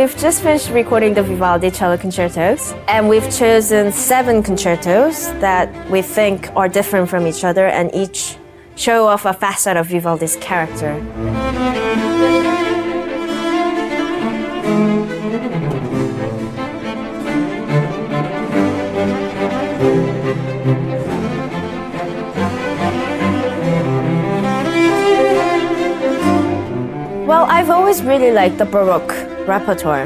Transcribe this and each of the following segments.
we've just finished recording the Vivaldi cello concertos, and we've chosen 7 concertos that we think are different from each other and each show off a facet of Vivaldi's character. Well, I've always really liked the Baroque repertoire,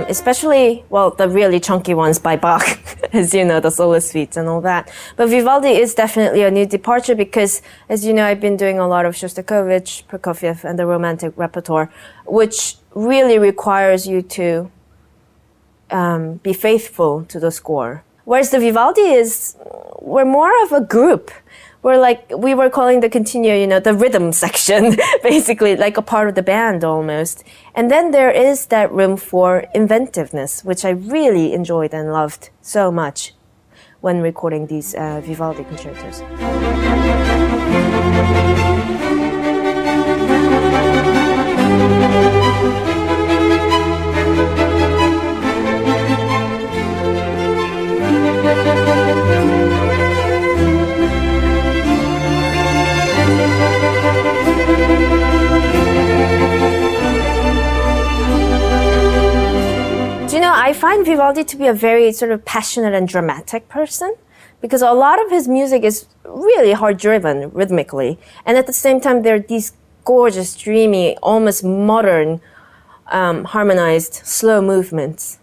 especially, well, the really chunky ones by Bach, as you know, the solo suites and all that. But Vivaldi is definitely a new departure because, as you know, I've been doing a lot of Shostakovich, Prokofiev, and the Romantic repertoire, which really requires you to be faithful to the score. Whereas the Vivaldi we're more of a group. We were calling the continuo, you know, the rhythm section, basically, like a part of the band almost. And then there is that room for inventiveness, which I really enjoyed and loved so much when recording these Vivaldi concertos. I find Vivaldi to be a very sort of passionate and dramatic person because a lot of his music is really hard-driven rhythmically. And at the same time, there are these gorgeous, dreamy, almost modern, harmonized, slow movements,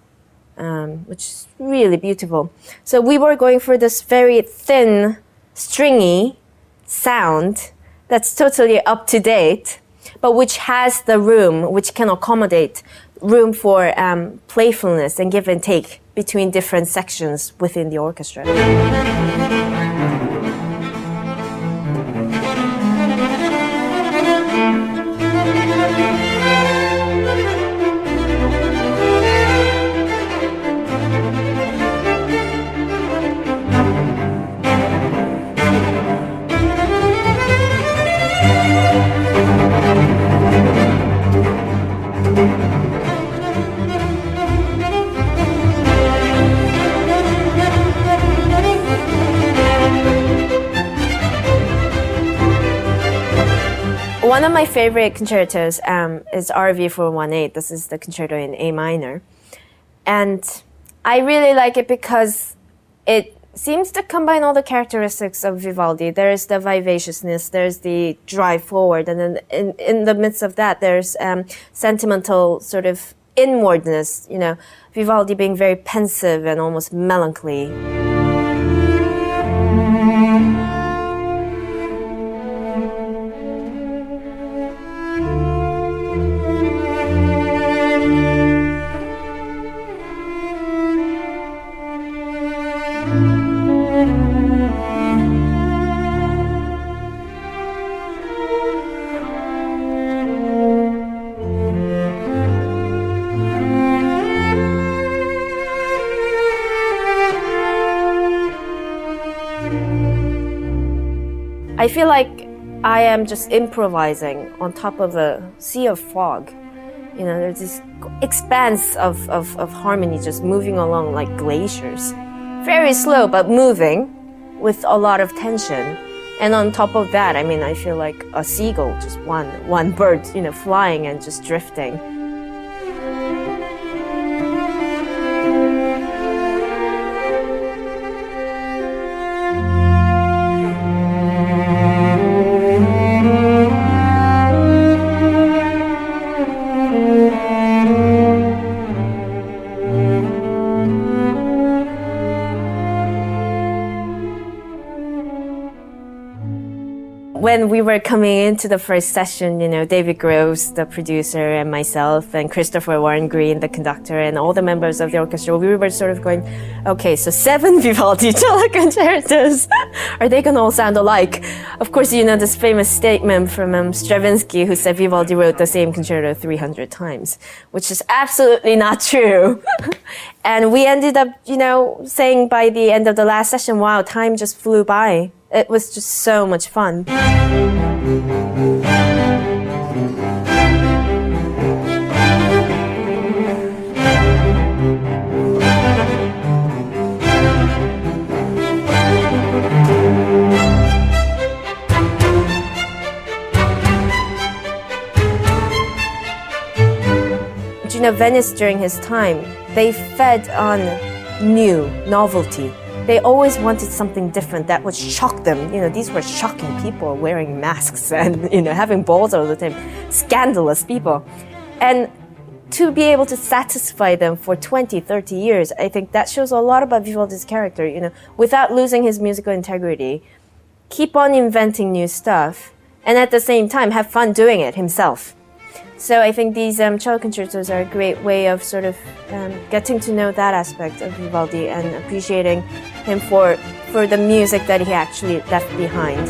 which is really beautiful. So we were going for this very thin, stringy sound that's totally up-to-date, but which has the room, which can accommodate room for playfulness and give and take between different sections within the orchestra. One of my favorite concertos is RV 418. This is the concerto in A minor. And I really like it because it seems to combine all the characteristics of Vivaldi. There's the vivaciousness, there's the drive forward, and then in the midst of that, there's sentimental sort of inwardness, you know, Vivaldi being very pensive and almost melancholy. I feel like I am just improvising on top of a sea of fog. You know, there's this expanse of harmony just moving along like glaciers. Very slow, but moving with a lot of tension. And on top of that, I mean, I feel like a seagull, just one bird, you know, flying and just drifting. When we were coming into the first session, you know, David Groves, the producer, and myself, and Christopher Warren Green, the conductor, and all the members of the orchestra, we were sort of going, okay, so 7 Vivaldi cello concertos. Are they going to all sound alike? Of course, you know, this famous statement from Stravinsky, who said Vivaldi wrote the same concerto 300 times, which is absolutely not true. And we ended up, you know, saying by the end of the last session, wow, time just flew by. It was just so much fun. Venice during his time, they fed on new novelty. They always wanted something different that would shock them. These were shocking people wearing masks and, having balls all the time. Scandalous people. And to be able to satisfy them for 20, 30 years, I think that shows a lot about Vivaldi's character, without losing his musical integrity, keep on inventing new stuff, and at the same time have fun doing it himself. So I think these cello concertos are a great way of sort of getting to know that aspect of Vivaldi and appreciating him for the music that he actually left behind.